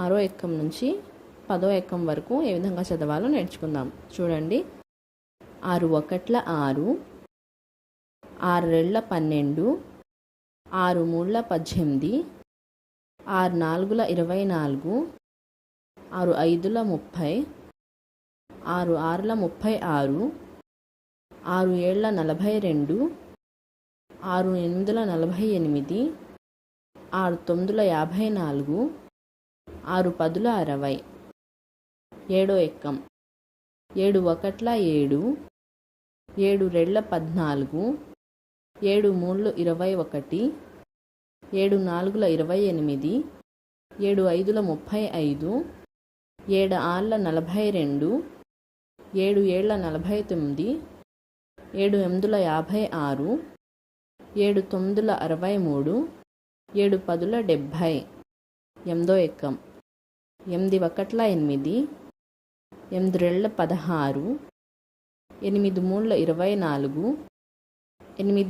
6వ ఎక్కం నుంచి 10వ ఎక్కం వరకు ఏ విధంగా చదవాలో నేర్చుకుందాం. చూడండి. 6 ఒకట్ల 6, 6 రెళ్ళ 12, 6 మూళ్ళ 18, 6 నాలుగుల 24, 6 ఐదుల 30, 6 ఆరుల 36, 6 ఏళ్ల 42, 6 ఎనిమిదిల 48, 6 తొమ్మిదిల 54, 6 పదుల 60. 7వ ఎక్కం. 7 ఒకట్ల 7, 7 రెళ్ళ 14, 7 మూళ్ళు 21, 7 నాలుగుల 28, 7 ఐదుల 35, 7 ఆర్ల 42, 7 ఏళ్ల 49, 7 ఎనిమిదిల 56, 7 తొమ్మిదిల 63, 7 పదుల 70. 8వ ఎక్కం. 8 ఒకట్ల 8, 8 రెళ్ళ 16, 8 మూళ్ళ 24, 8